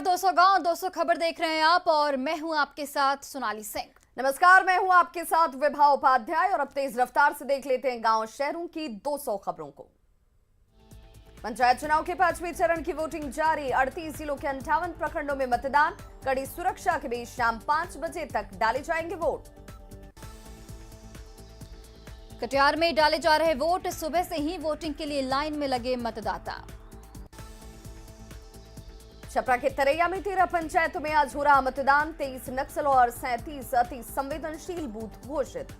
200 गांव 200 खबर देख रहे हैं आप और मैं हूं आपके साथ सोनाली सिंह। नमस्कार, मैं हूं आपके साथ विभा उपाध्याय और अब तेज रफ्तार से देख लेते हैं गांव शहरों की 200 खबरों को। पंचायत चुनाव के 5वें चरण की वोटिंग जारी। 38 जिलों के 58 प्रखंडों में मतदान। कड़ी सुरक्षा के बीच शाम 5 बजे तक डाले जाएंगे वोट। कटिहार में डाले जा रहे वोट। सुबह से ही वोटिंग के लिए लाइन में लगे मतदाता। छपरा के तरैया में 13 पंचायतों में आज हो रहा मतदान। 23 नक्सल और 37 अति संवेदनशील बूथ घोषित।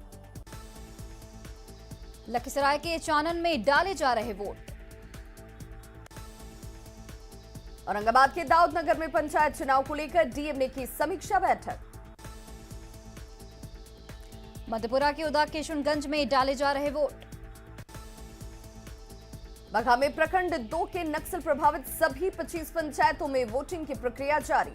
लखीसराय के चानन में डाले जा रहे वोट। औरंगाबाद के दाऊदनगर में पंचायत चुनाव को लेकर डीएम ने की समीक्षा बैठक। मधेपुरा के उदा किशनगंज में डाले जा रहे वोट। बगहा में प्रखंड 2 के नक्सल प्रभावित सभी 25 पंचायतों में वोटिंग की प्रक्रिया जारी।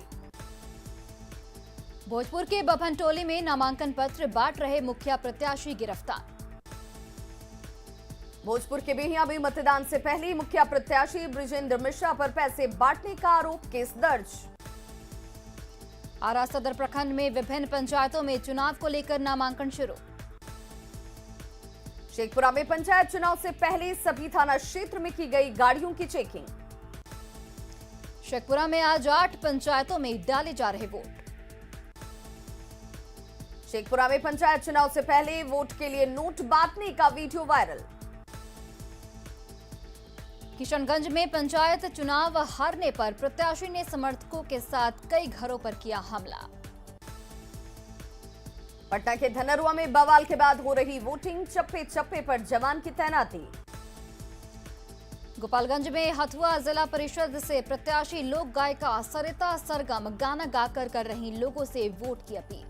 भोजपुर के बभनटोली में नामांकन पत्र बांट रहे मुखिया प्रत्याशी गिरफ्तार। भोजपुर के बिहियां में मतदान से पहले ही मुखिया प्रत्याशी बृजेंद्र मिश्रा पर पैसे बांटने का आरोप, केस दर्ज। आरा सदर प्रखंड में विभिन्न पंचायतों में चुनाव को लेकर नामांकन शुरू। शेखपुरा में पंचायत चुनाव से पहले सभी थाना क्षेत्र में की गई गाड़ियों की चेकिंग। शेखपुरा में आज 8 पंचायतों में डाले जा रहे वोट। शेखपुरा में पंचायत चुनाव से पहले वोट के लिए नोट बांटने का वीडियो वायरल। किशनगंज में पंचायत चुनाव हारने पर प्रत्याशी ने समर्थकों के साथ कई घरों पर किया हमला। पटना के धनरुआ में बवाल के बाद हो रही वोटिंग। चप्पे चप्पे पर जवान की तैनाती। गोपालगंज में हथुआ जिला परिषद से प्रत्याशी लोक गायिका सरिता सरगम गाना गाकर कर रही लोगों से वोट की अपील।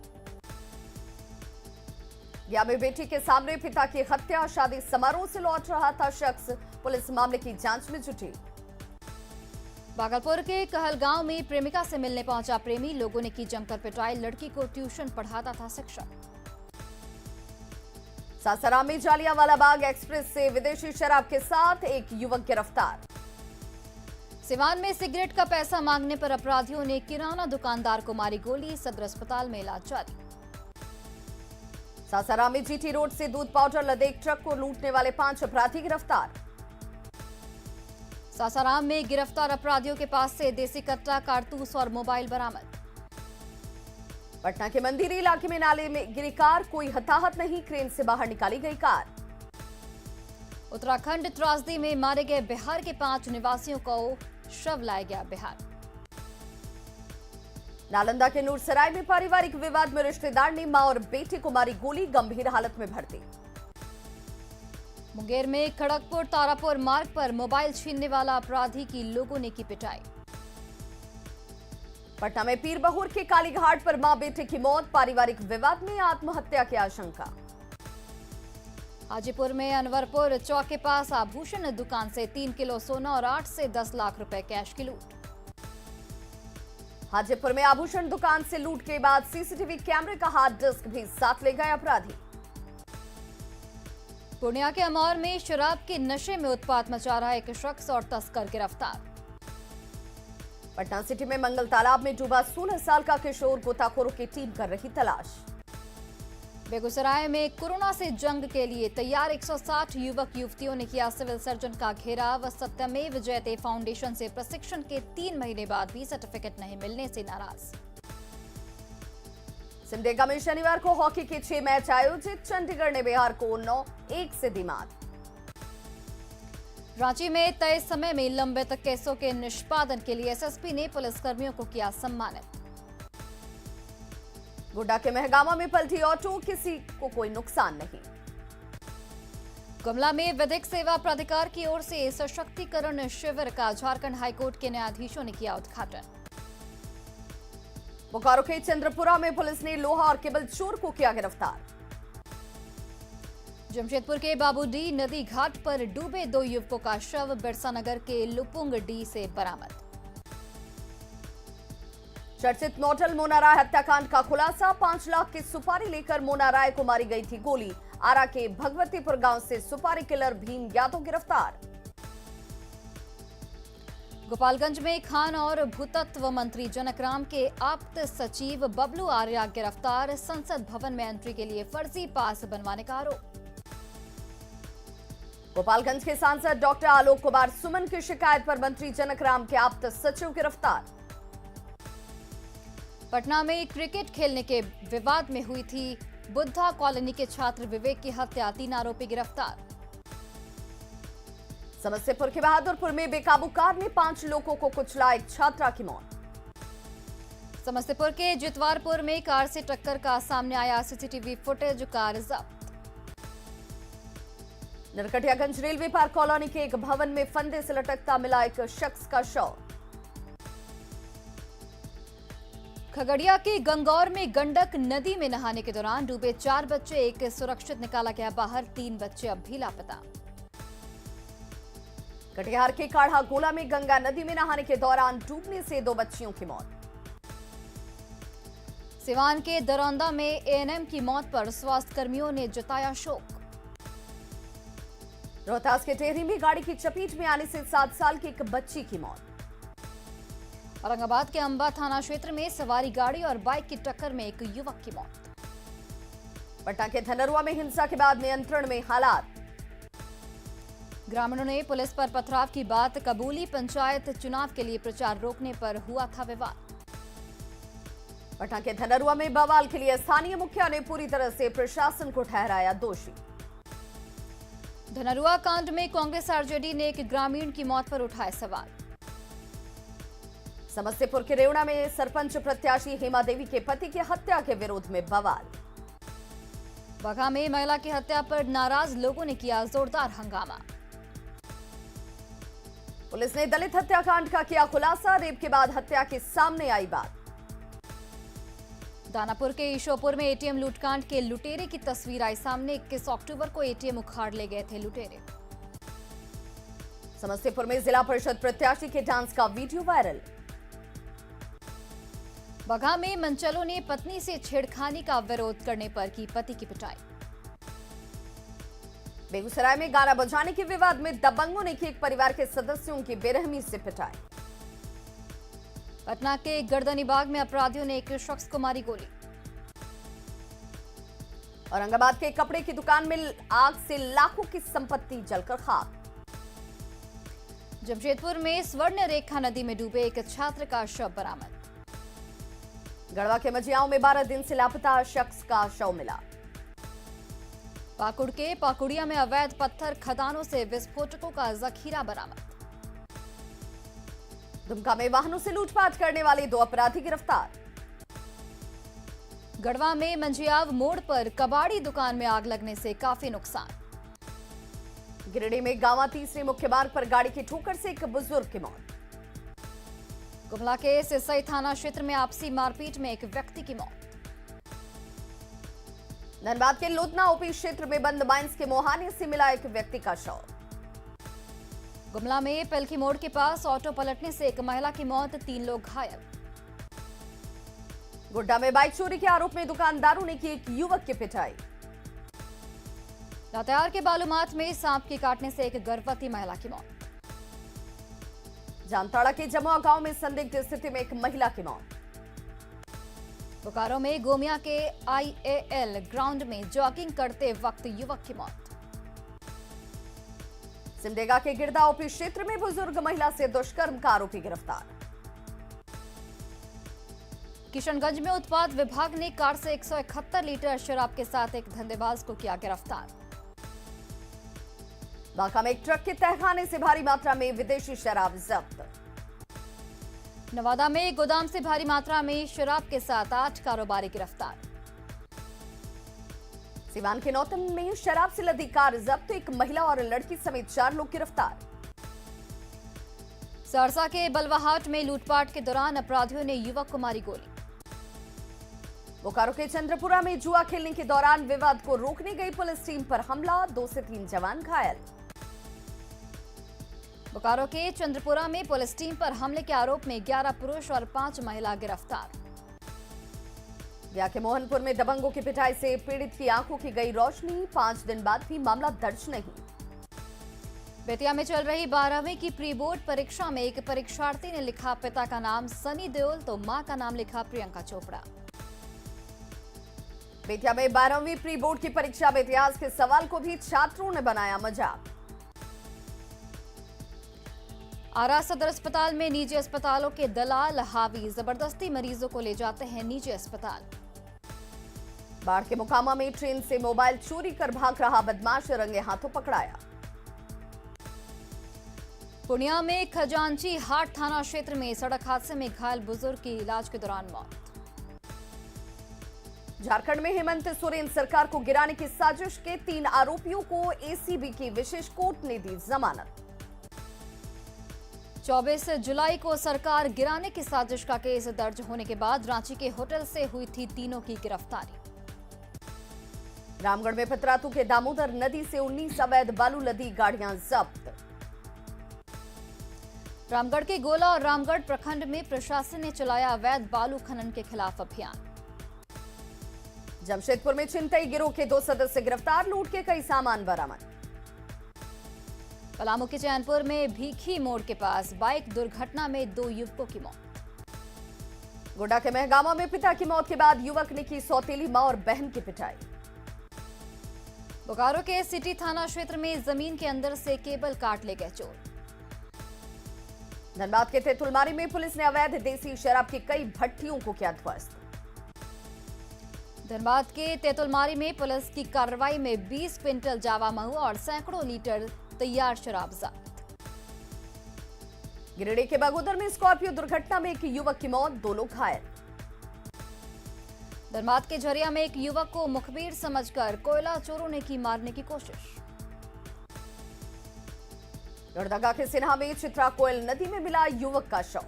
गया में बेटी के सामने पिता की हत्या। शादी समारोह से लौट रहा था शख्स। पुलिस मामले की जांच में जुटी। भागलपुर के कहलगांव में प्रेमिका से मिलने पहुंचा प्रेमी। लोगों ने की जमकर पिटाई। लड़की को ट्यूशन पढ़ाता था शिक्षक। सासाराम में जालियांवाला बाग एक्सप्रेस से विदेशी शराब के साथ एक युवक गिरफ्तार। सिवान में सिगरेट का पैसा मांगने पर अपराधियों ने किराना दुकानदार को मारी गोली। सदर अस्पताल में इलाज जारी। सासाराम में जीटी रोड से दूध पाउडर लदे एक ट्रक को लूटने वाले 5 अपराधी गिरफ्तार। सासाराम में गिरफ्तार अपराधियों के पास से देसी कट्टा, कारतूस और मोबाइल बरामद। पटना के मंदिरी इलाके में नाले में गिरी कार। कोई हताहत नहीं। क्रेन से बाहर निकाली गई कार। उत्तराखंड त्रासदी में मारे गए बिहार के 5 निवासियों को शव लाया गया बिहार। नालंदा के नूरसराय में पारिवारिक विवाद में रिश्तेदार ने मां और बेटे को मारी गोली। गंभीर हालत में भर्ती। मुंगेर में खड़गपुर तारापुर मार्ग पर मोबाइल छीनने वाला अपराधी की लोगों ने की पिटाई। पटना में पीरबहुर के कालीघाट पर मां बेटे की मौत। पारिवारिक विवाद में आत्महत्या की आशंका। हाजीपुर में अनवरपुर चौक के पास आभूषण दुकान से 3 किलो सोना और 8 से 10 लाख रुपए कैश की लूट। हाजीपुर में आभूषण दुकान से लूट के बाद सीसीटीवी कैमरे का हार्ड डिस्क भी साथ ले गए अपराधी। पूर्णिया के अमौर में शराब के नशे में उत्पात मचा रहा एक शख्स और तस्कर गिरफ्तार। पटना सिटी में मंगल तालाब में डूबा 16 साल का किशोर। गोताखोरों की टीम कर रही तलाश। बेगूसराय में कोरोना से जंग के लिए तैयार 160 युवक युवतियों ने किया सिविल सर्जन का घेराव। सत्यमेव जयते फाउंडेशन से प्रशिक्षण के 3 महीने बाद भी सर्टिफिकेट नहीं मिलने से नाराज। सिमडेगा में शनिवार को हॉकी के 6 मैच आयोजित। चंडीगढ़ ने बिहार को 9-1 से दी मात। रांची में तय समय में लंबित केसों के निष्पादन के लिए एसएसपी ने पुलिसकर्मियों को किया सम्मानित। गोड्डा के महगामा में पलटी ऑटो। किसी को कोई नुकसान नहीं। गुमला में विधिक सेवा प्राधिकार की ओर से सशक्तिकरण शिविर का झारखंड हाईकोर्ट के न्यायाधीशों ने किया उद्घाटन। बोकारो के चंद्रपुरा में पुलिस ने लोहा और केबल चोर को किया गिरफ्तार। जमशेदपुर के बाबूडी नदी घाट पर डूबे 2 युवकों का शव बिरसा नगर के लुपुंग डी से बरामद। चर्चित मॉडल मोना राय हत्याकांड का खुलासा। 5 लाख की सुपारी लेकर मोना राय को मारी गई थी गोली। आरा के भगवतीपुर गांव से सुपारी किलर भीम यादव गिरफ्तार। गोपालगंज में खान और भूतत्व मंत्री जनकराम के आप्त सचिव बबलू आर्या गिरफ्तार, संसद भवन में एंट्री के लिए फर्जी पास बनवाने का आरोप। गोपालगंज के सांसद डॉक्टर आलोक कुमार सुमन की शिकायत पर मंत्री जनकराम के आप्त सचिव गिरफ्तार। पटना में क्रिकेट खेलने के विवाद में हुई थी बुद्धा कॉलोनी के छात्र विवेक की हत्या, 3 आरोपी गिरफ्तार। समस्तीपुर के बहादुरपुर में बेकाबू कार ने 5 लोगों को कुचला, एक छात्रा की मौत। समस्तीपुर के जितवारपुर में कार से टक्कर का सामने आया सीसीटीवी फुटेज, कार जब्त। नरकटियागंज रेलवे पार्क कॉलोनी के एक भवन में फंदे से लटकता मिला एक शख्स का शव। खगड़िया के गंगौर में गंडक नदी में नहाने के दौरान डूबे 4 बच्चे, एक सुरक्षित निकाला गया बाहर, 3 बच्चे अब भी लापता। कटिहार के काढ़ा गोला में गंगा नदी में नहाने के दौरान डूबने से 2 बच्चियों की मौत। सिवान के दरौंदा में एएनएम की मौत पर स्वास्थ्य कर्मियों ने जताया शोक। रोहतास के टेहरी में गाड़ी की चपेट में आने से 7 साल की एक बच्ची की मौत। औरंगाबाद के अंबा थाना क्षेत्र में सवारी गाड़ी और बाइक की टक्कर में एक युवक की मौत। पटना के धनरुआ में हिंसा के बाद नियंत्रण में हालात। ग्रामीणों ने पुलिस पर पथराव की बात कबूली, पंचायत चुनाव के लिए प्रचार रोकने पर हुआ था विवाद। पटना के धनरुआ में बवाल के लिए स्थानीय मुखिया ने पूरी तरह से प्रशासन को ठहराया दोषी। धनरुआ कांड में कांग्रेस आरजेडी ने एक ग्रामीण की मौत पर उठाए सवाल। समस्तीपुर के रेवड़ा में सरपंच प्रत्याशी हेमा देवी के पति की हत्या के विरोध में बवाल। बघा में महिला की हत्या पर नाराज लोगों ने किया जोरदार हंगामा। पुलिस ने दलित हत्याकांड का किया खुलासा, रेप के बाद हत्या के सामने आई बात। दानापुर के ईशोपुर में एटीएम लूटकांड के लुटेरे की तस्वीर आई सामने, 21 अक्टूबर को एटीएम उखाड़ ले गए थे लुटेरे। समस्तीपुर में जिला परिषद प्रत्याशी के डांस का वीडियो वायरल। बघा में मंचलों ने पत्नी से छेड़खानी का विरोध करने पर की पति की पिटाई। बेगूसराय में गाना बजाने के विवाद में दबंगों ने की एक परिवार के सदस्यों की बेरहमी से पिटाई। पटना के गर्दनीबाग में अपराधियों ने एक शख्स को मारी गोली। औरंगाबाद के कपड़े की दुकान में आग से लाखों की संपत्ति जलकर खाक। जमशेदपुर में स्वर्ण रेखा नदी में डूबे एक छात्र का शव बरामद। गढ़वा के मजियाओं में 12 दिन से लापता शख्स का शव मिला। पाकुड़ के पाकुड़िया में अवैध पत्थर खदानों से विस्फोटकों का जखीरा बरामद। दुमका में वाहनों से लूटपाट करने वाले 2 अपराधी गिरफ्तार। गढ़वा में मंझियाव मोड़ पर कबाड़ी दुकान में आग लगने से काफी नुकसान। गिरिडीह में गांवा तीसरे मुख्य मार्ग पर गाड़ी की ठोकर से एक बुजुर्ग की मौत। गुमला के सिसई थाना क्षेत्र में आपसी मारपीट में एक व्यक्ति की मौत। धनबाद के लोधना ओपी क्षेत्र में बंद माइंस के मुहाने से मिला एक व्यक्ति का शव। गुमला में पेल्की मोड़ के पास ऑटो पलटने से एक महिला की मौत, 3 लोग घायल। गोड्डा में बाइक चोरी के आरोप में दुकानदारों ने की एक युवक की पिटाई। लातेहार के बालूमाथ में सांप के काटने से एक गर्भवती महिला की मौत। जामताड़ा के जमुआ गांव में संदिग्ध स्थिति में एक महिला की मौत। बोकारो में गोमिया के IAL ग्राउंड में जॉगिंग करते वक्त युवक की मौत। सिमडेगा के गिरदा ओपी क्षेत्र में बुजुर्ग महिला से दुष्कर्म का आरोपी गिरफ्तार। किशनगंज में उत्पाद विभाग ने कार से 171 लीटर शराब के साथ एक धंधेबाज को किया गिरफ्तार। बांका में एक ट्रक के तहखाने से भारी मात्रा में विदेशी शराब जब्त। नवादा में गोदाम से भारी मात्रा में शराब के साथ 8 कारोबारी गिरफ्तार। सिवान के नौतन में शराब से लदी कार जब्त, एक महिला और लड़की समेत 4 लोग गिरफ्तार। सहरसा के बलवाहाट में लूटपाट के दौरान अपराधियों ने युवक को मारी गोली। बोकारो के चंद्रपुरा में जुआ खेलने के दौरान विवाद को रोकने गई पुलिस टीम पर हमला, 2 से 3 जवान घायल। बोकारो के चंद्रपुरा में पुलिस टीम पर हमले के आरोप में 11 पुरुष और 5 महिला गिरफ्तार। गया के मोहनपुर में दबंगों की पिटाई से पीड़ित की आंखों की गई रोशनी, 5 दिन बाद भी मामला दर्ज नहीं। बेतिया में चल रही 12वीं की प्री बोर्ड परीक्षा में एक परीक्षार्थी ने लिखा पिता का नाम सनी देओल तो मां का नाम लिखा प्रियंका चोपड़ा। बेतिया में 12वीं प्री बोर्ड की परीक्षा में इतिहास के सवाल को भी छात्रों ने बनाया मजाक। आरा सदर अस्पताल में निजी अस्पतालों के दलाल हावी जबरदस्ती मरीजों को ले जाते हैं निजी अस्पताल। बाढ़ के मोकामा में ट्रेन से मोबाइल चोरी कर भाग रहा बदमाश रंगे हाथों पकड़ाया। पूर्णिया में खजांची हाट थाना क्षेत्र में सड़क हादसे में घायल बुजुर्ग की इलाज के दौरान मौत। झारखंड में हेमंत सोरेन सरकार को गिराने की साजिश के 3 आरोपियों को एसीबी की विशेष कोर्ट ने दी जमानत। 24 जुलाई को सरकार गिराने की साजिश का केस दर्ज होने के बाद रांची के होटल से हुई थी तीनों की गिरफ्तारी। रामगढ़ में पतरातू के दामोदर नदी से 19 अवैध बालू लदी गाड़ियां जब्त। रामगढ़ के गोला और रामगढ़ प्रखंड में प्रशासन ने चलाया अवैध बालू खनन के खिलाफ अभियान। जमशेदपुर में छिनतई गिरोह के 2 सदस्य गिरफ्तार, लूट के कई सामान बरामद। पलामू के चैनपुर में भीखी मोड़ के पास बाइक दुर्घटना में 2 युवकों की मौत। गोड्डा के महगामा में पिता की मौत के बाद युवक ने की सौतेली मां और बहन की पिटाई। बोकारो के सिटी थाना क्षेत्र में जमीन के अंदर से केबल काट ले गए चोर। धनबाद के तेतुलमारी में पुलिस ने अवैध देसी शराब की कई भट्टियों को किया ध्वस्त। धनबाद के तेतुलमारी में पुलिस की कार्रवाई में 20 क्विंटल जावा महुआ और सैकड़ों लीटर तैयार शराब जब्त। गिरिडीह के बागोदर में स्कॉर्पियो दुर्घटना में एक युवक की मौत, 2 लोग घायल। धनबाद के झरिया में एक युवक को मुखबिर समझकर कोयला चोरों ने की मारने की कोशिश। लोहरदगा के सिन्हा में चित्रा कोयल नदी में मिला युवक का शव।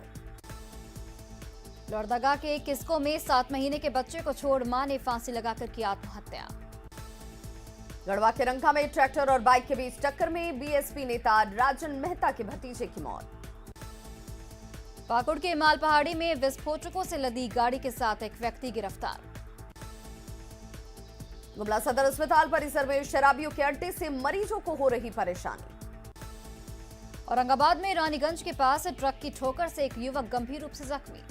लोहरदगा के किस्को में 7 महीने के बच्चे को छोड़ मां ने फांसी लगाकर की आत्महत्या। गढ़वा के रंका में ट्रैक्टर और बाइक के बीच टक्कर में बीएसपी नेता राजन मेहता के भतीजे की मौत। पाकुड़ के मालपहाड़ी में विस्फोटकों से लदी गाड़ी के साथ एक व्यक्ति गिरफ्तार। गुमला सदर अस्पताल परिसर में शराबियों के अड्डे से मरीजों को हो रही परेशानी। औरंगाबाद में रानीगंज के पास ट्रक की ठोकर से एक युवक गंभीर रूप से जख्मी।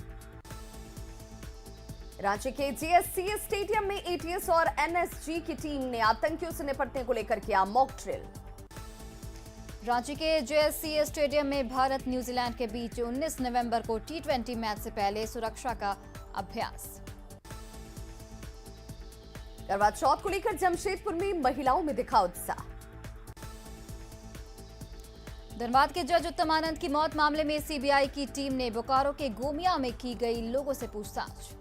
रांची के जीएससीए स्टेडियम में एटीएस और एनएसजी की टीम ने आतंकियों से निपटने को लेकर किया मॉक ड्रिल। रांची के जीएससीए स्टेडियम में भारत न्यूजीलैंड के बीच 19 नवंबर को T20 मैच से पहले सुरक्षा का अभ्यास। करवा चौथ को लेकर जमशेदपुर में महिलाओं में दिखा उत्साह। धनबाद के जज उत्तम आनंद की मौत मामले में सीबीआई की टीम ने बोकारो के गोमिया में की गई लोगों से पूछताछ।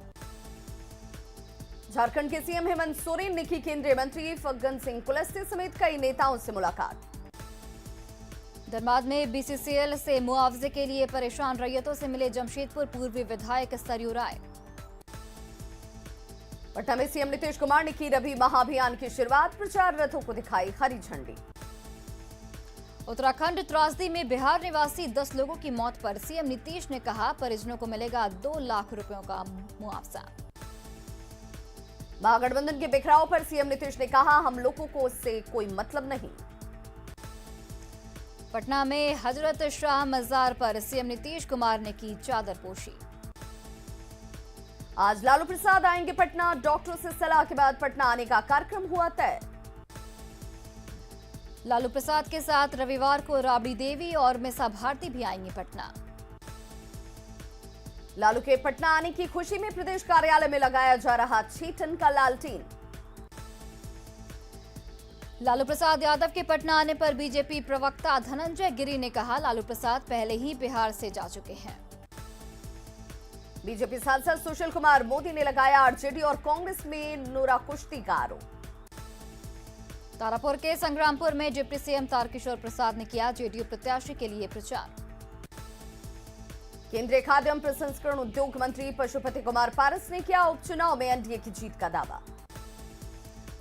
झारखंड के सीएम हेमंत सोरेन ने की केंद्रीय मंत्री फग्गन सिंह कुलस्ते समेत कई नेताओं से मुलाकात। धनबाद में बीसीसीएल से मुआवजे के लिए परेशान रैयतों से मिले जमशेदपुर पूर्व विधायक सरयू राय। पटना में सीएम नीतीश कुमार ने की रबी महाअभियान की शुरुआत, प्रचार रथों को दिखाई हरी झंडी। उत्तराखंड त्रासदी में बिहार निवासी 10 लोगों की मौत पर सीएम नीतीश ने कहा परिजनों को मिलेगा 2 लाख रुपयों का मुआवजा। महागठबंधन के बिखराव पर सीएम नीतीश ने कहा हम लोगों को उससे कोई मतलब नहीं। पटना में हजरत शाह मजार पर सीएम नीतीश कुमार ने की चादरपोशी। आज लालू प्रसाद आएंगे पटना, डॉक्टरों से सलाह के बाद पटना आने का कार्यक्रम हुआ तय। लालू प्रसाद के साथ रविवार को राबड़ी देवी और मिसा भारती भी आएंगी पटना। लालू के पटना आने की खुशी में प्रदेश कार्यालय में लगाया जा रहा 6 टन का लालटेन। लालू प्रसाद यादव के पटना आने पर बीजेपी प्रवक्ता धनंजय गिरी ने कहा लालू प्रसाद पहले ही बिहार से जा चुके हैं। बीजेपी सांसद सुशील कुमार मोदी ने लगाया आरजेडी और कांग्रेस में नोरा कुश्ती का आरोप। तारापुर के संग्रामपुर में डिप्टी सीएम तारकिशोर प्रसाद ने किया जेडीयू प्रत्याशी के लिए प्रचार। केंद्रीय खाद्य एवं प्रसंस्करण उद्योग मंत्री पशुपति कुमार पारस ने किया उपचुनाव में एनडीए की जीत का दावा।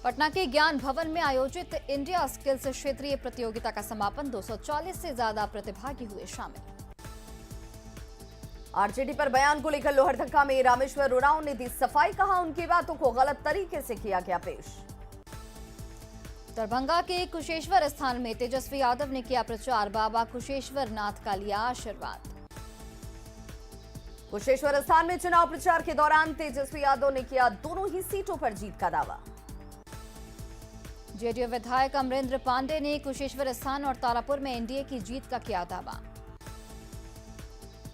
पटना के ज्ञान भवन में आयोजित इंडिया स्किल्स क्षेत्रीय प्रतियोगिता का समापन, 240 से ज्यादा प्रतिभागी हुए शामिल। आरजेडी पर बयान को लेकर लोहरदगा में रामेश्वर उरांव ने दी सफाई, कहा उनकी बातों को गलत तरीके से किया गया पेश। दरभंगा के कुशेश्वर स्थान में तेजस्वी यादव ने किया प्रचार, बाबा कुशेश्वर नाथ का लिया आशीर्वाद। कुशेश्वर स्थान में चुनाव प्रचार के दौरान तेजस्वी यादव ने किया दोनों ही सीटों पर जीत का दावा। जेडीयू विधायक अमरेंद्र पांडे ने कुशेश्वर स्थान और तारापुर में एनडीए की जीत का किया दावा।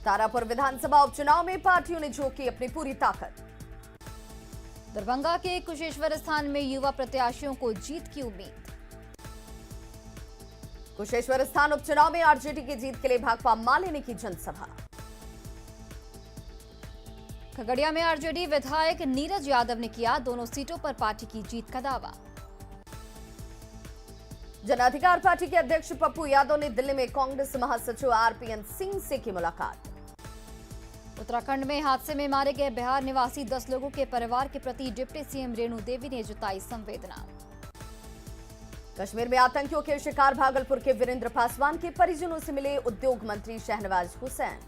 तारापुर विधानसभा उपचुनाव में पार्टियों ने झोंकी अपनी पूरी ताकत। दरभंगा के कुशेश्वर स्थान में युवा प्रत्याशियों को जीत की उम्मीद। कुशेश्वर स्थान उपचुनाव में आरजेडी की जीत के लिए भाकपा माले ने की जनसभा। खगड़िया में आरजेडी विधायक नीरज यादव ने किया दोनों सीटों पर पार्टी की जीत का दावा। जन अधिकार पार्टी के अध्यक्ष पप्पू यादव ने दिल्ली में कांग्रेस महासचिव आरपीएन सिंह से की मुलाकात। उत्तराखंड में हादसे में मारे गए बिहार निवासी 10 लोगों के परिवार के प्रति डिप्टी सीएम रेणु देवी ने जताई संवेदना। कश्मीर में आतंकियों के शिकार भागलपुर के वीरेंद्र पासवान के परिजनों से मिले उद्योग मंत्री शहनवाज हुसैन।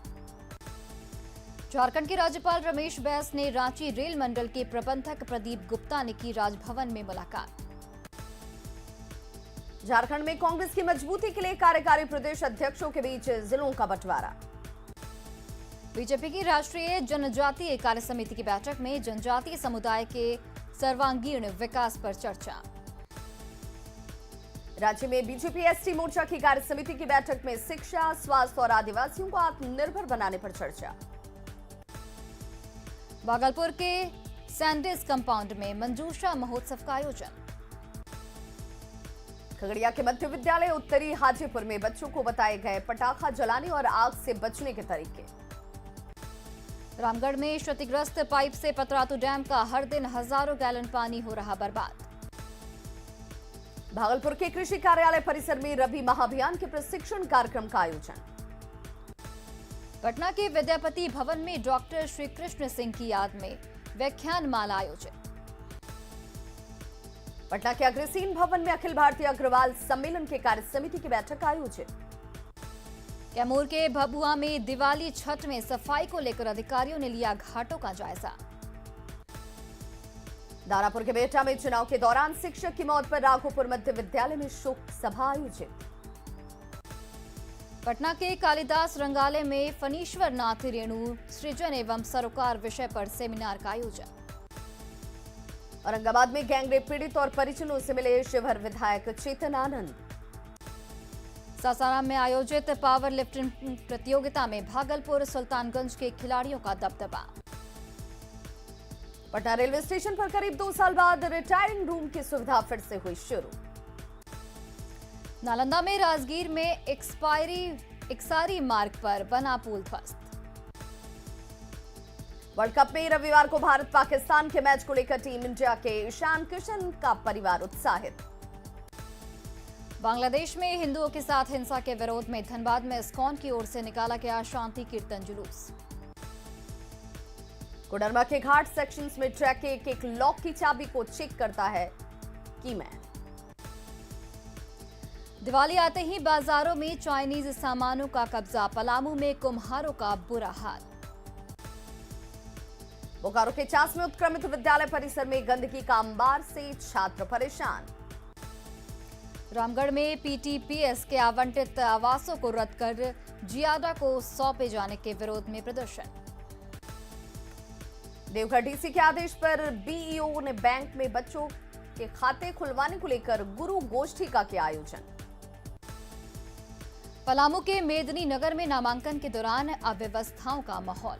झारखंड के राज्यपाल रमेश बैस ने रांची रेल मंडल के प्रबंधक प्रदीप गुप्ता ने की राजभवन में मुलाकात। झारखंड में कांग्रेस की मजबूती के लिए कार्यकारी प्रदेश अध्यक्षों के बीच जिलों का बंटवारा। बीजेपी की राष्ट्रीय जनजातीय कार्य समिति की बैठक में जनजातीय समुदाय के सर्वांगीण विकास पर चर्चा। राज्य में बीजेपी एसटी मोर्चा की कार्य समिति की बैठक में शिक्षा, स्वास्थ्य और आदिवासियों को आत्मनिर्भर बनाने पर चर्चा। भागलपुर के सैंडिस कंपाउंड में मंजूषा महोत्सव का आयोजन। खगड़िया के मध्य विद्यालय उत्तरी हाजीपुर में बच्चों को बताए गए पटाखा जलाने और आग से बचने के तरीके। रामगढ़ में क्षतिग्रस्त पाइप से पतरातू डैम का हर दिन हजारों गैलन पानी हो रहा बर्बाद। भागलपुर के कृषि कार्यालय परिसर में रबी महाअभियान के प्रशिक्षण कार्यक्रम का आयोजन। पटना के विद्यापति भवन में डॉक्टर श्री कृष्ण सिंह की याद में व्याख्यान माला आयोजित। पटना के अग्रसेन भवन में अखिल भारतीय अग्रवाल सम्मेलन के कार्य समिति की बैठक आयोजित। कैमूर के भभुआ में दिवाली छठ में सफाई को लेकर अधिकारियों ने लिया घाटों का जायजा। दानापुर के बेहटा में चुनाव के दौरान शिक्षक की मौत पर राघोपुर मध्य विद्यालय में शोक सभा आयोजित। पटना के कालिदास रंगालय में फणीश्वर नाथ रेणु सृजन एवं सरोकार विषय पर सेमिनार का आयोजन। औरंगाबाद में गैंगरेप पीड़ित और परिजनों से मिले शिवहर विधायक चेतन आनंद। सासाराम में आयोजित पावर लिफ्टिंग प्रतियोगिता में भागलपुर सुल्तानगंज के खिलाड़ियों का दबदबा। पटना रेलवे स्टेशन पर करीब 2 साल बाद रिटायरिंग रूम की सुविधा फिर से हुई शुरू। नालंदा में राजगीर में एक्सारी मार्ग पर बना पुल ध्वस्त। वर्ल्ड कप में रविवार को भारत पाकिस्तान के मैच को लेकर टीम इंडिया के ईशान किशन का परिवार उत्साहित। बांग्लादेश में हिंदुओं के साथ हिंसा के विरोध में धनबाद में इस्कॉन की ओर से निकाला गया शांति कीर्तन जुलूस। कोडरमा के घाट सेक्शंस में ट्रैक के एक लॉक की चाबी को चेक करता है कीमैन। दिवाली आते ही बाजारों में चाइनीज सामानों का कब्जा, पलामू में कुम्हारों का बुरा हाल। बोकारो के चास में उत्क्रमित विद्यालय परिसर में गंदगी का अंबार से छात्र परेशान। रामगढ़ में पीटीपीएस के आवंटित आवासों को रद्द कर जियाडा को सौंपे जाने के विरोध में प्रदर्शन। देवघर डीसी के आदेश पर बीईओ ने बैंक में बच्चों के खाते खुलवाने को लेकर गुरु गोष्ठी का किया आयोजन। पलामू के मेदनी नगर में नामांकन के दौरान अव्यवस्थाओं का माहौल।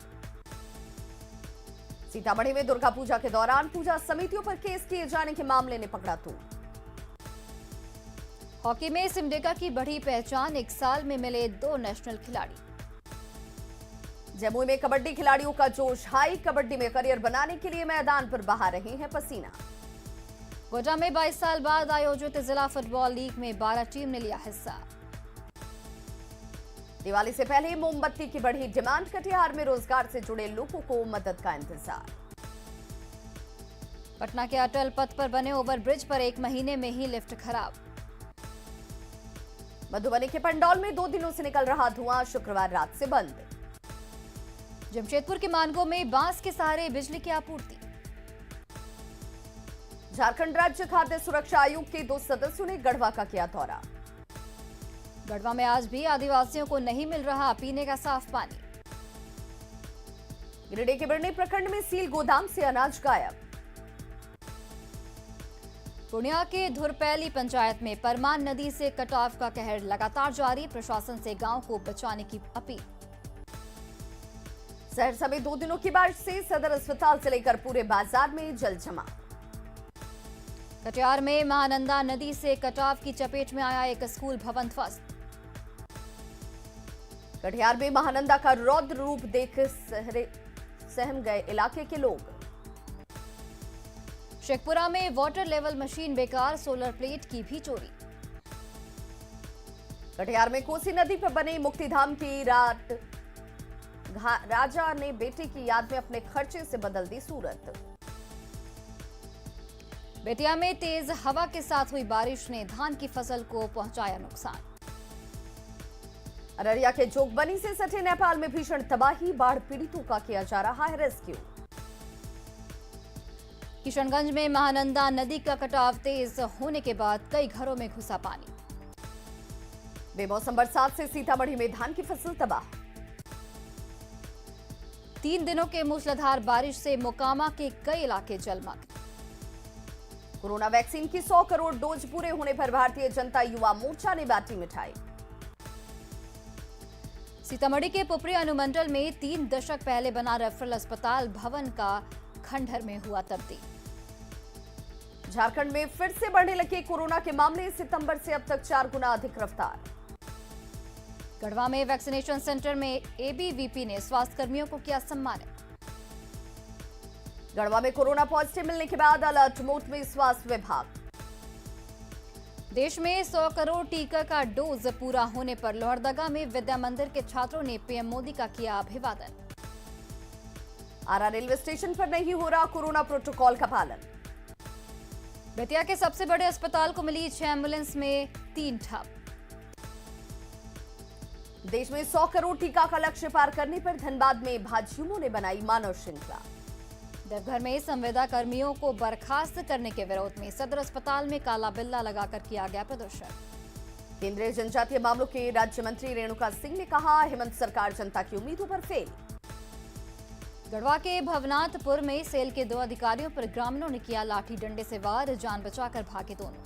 सीतामढ़ी में दुर्गा पूजा के दौरान पूजा समितियों पर केस किए जाने के मामले ने पकड़ा तूल। हॉकी में सिमडेगा की बढ़ी पहचान, 1 साल में मिले 2 नेशनल खिलाड़ी। जमुई में कबड्डी खिलाड़ियों का जोश हाई, कबड्डी में करियर बनाने के लिए मैदान पर बहा रहे हैं पसीना। गोड्डा में 22 साल बाद आयोजित जिला फुटबॉल लीग में 12 टीम ने लिया हिस्सा। दिवाली से पहले मोमबत्ती की बढ़ी डिमांड, कटिहार में रोजगार से जुड़े लोगों को मदद का इंतजार। पटना के अटल पथ पर बने ओवरब्रिज पर 1 महीने में ही लिफ्ट खराब। मधुबनी के पंडौल में 2 दिनों से निकल रहा धुआं शुक्रवार रात से बंद। जमशेदपुर के मानगो में बांस के सहारे बिजली की आपूर्ति। झारखंड राज्य खाद्य सुरक्षा आयोग के 2 सदस्यों ने गढ़वा का किया दौरा। गढ़वा में आज भी आदिवासियों को नहीं मिल रहा पीने का साफ पानी। गिरिडीह के बिरनी प्रखंड में सील गोदाम से अनाज गायब। पूर्णिया के धुरपैली पंचायत में परमान नदी से कटाव का कहर लगातार जारी, प्रशासन से गांव को बचाने की अपील। सहरसा में 2 दिनों की बारिश से सदर अस्पताल से लेकर पूरे बाजार में जल जमा। कटिहार में महानंदा नदी से कटाव की चपेट में आया एक स्कूल भवन ध्वस्त। कटिहार में महानंदा का रौद्र रूप देख सहम गए इलाके के लोग। शेखपुरा में वाटर लेवल मशीन बेकार, सोलर प्लेट की भी चोरी। कटिहार में कोसी नदी पर बने मुक्तिधाम की रात राजा ने बेटे की याद में अपने खर्चे से बदल दी सूरत। बेतिया में तेज हवा के साथ हुई बारिश ने धान की फसल को पहुंचाया नुकसान। अररिया के जोगबनी से सटे नेपाल में भीषण तबाही, बाढ़ पीड़ितों का किया जा रहा है रेस्क्यू। किशनगंज में महानंदा नदी का कटाव तेज होने के बाद कई घरों में घुसा पानी। बेमौसम बरसात से सीतामढ़ी में धान की फसल तबाह। 3 दिनों के मूसलाधार बारिश से मोकामा के कई इलाके जलमग्न। कोरोना वैक्सीन की 100 करोड़ डोज पूरे होने पर भारतीय जनता युवा मोर्चा ने बांटी मिठाई। सीतामढ़ी के पुपरी अनुमंडल में 3 दशक पहले बना रेफरल अस्पताल भवन का खंडहर में हुआ तब्दील। झारखंड में फिर से बढ़ने लगे कोरोना के मामले, सितंबर से अब तक 4 गुना अधिक रफ्तार। गढ़वा में वैक्सीनेशन सेंटर में एबीवीपी ने स्वास्थ्य कर्मियों को किया सम्मानित। गढ़वा में कोरोना पॉजिटिव मिलने के बाद अलर्ट मोड में स्वास्थ्य विभाग। देश में 100 करोड़ टीका का डोज पूरा होने पर लोहरदगा में विद्या मंदिर के छात्रों ने पीएम मोदी का किया अभिवादन। आरा रेलवे स्टेशन पर नहीं हो रहा कोरोना प्रोटोकॉल का पालन। बेतिया के सबसे बड़े अस्पताल को मिली 6 एम्बुलेंस में 3 ठप। देश में 100 करोड़ टीका का लक्ष्य पार करने पर धनबाद में भाजयुमों ने बनाई मानव श्रृंखला। देवघर में संविदा कर्मियों को बर्खास्त करने के विरोध में सदर अस्पताल में काला बिल्ला लगाकर किया गया प्रदर्शन। केंद्रीय जनजातीय मामलों के राज्य मंत्री रेणुका सिंह ने कहा, हेमंत सरकार जनता की उम्मीदों पर फेल। गढ़वा के भवनाथपुर में सेल के 2 अधिकारियों पर ग्रामीणों ने किया लाठी डंडे से वार, जान बचाकर भागे दोनों।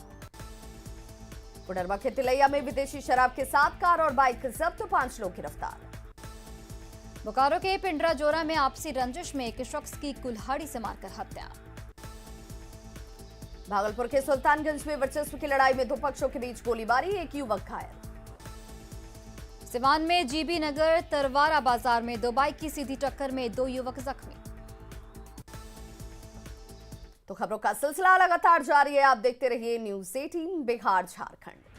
कोडरमा के तिलैया में विदेशी शराब के साथ कार और बाइक जब्त, 5 लोग गिरफ्तार। बोकारो के पिंडरा जोरा में आपसी रंजिश में एक शख्स की कुल्हाड़ी से मारकर हत्या। भागलपुर के सुल्तानगंज में वर्चस्व की लड़ाई में 2 पक्षों के बीच गोलीबारी, एक युवक घायल। सिवान में जीबी नगर तरवारा बाजार में 2 बाइक की सीधी टक्कर में 2 युवक जख्मी। तो खबरों का सिलसिला लगातार जारी है, आप देखते रहिए न्यूज़ 18 बिहार झारखंड।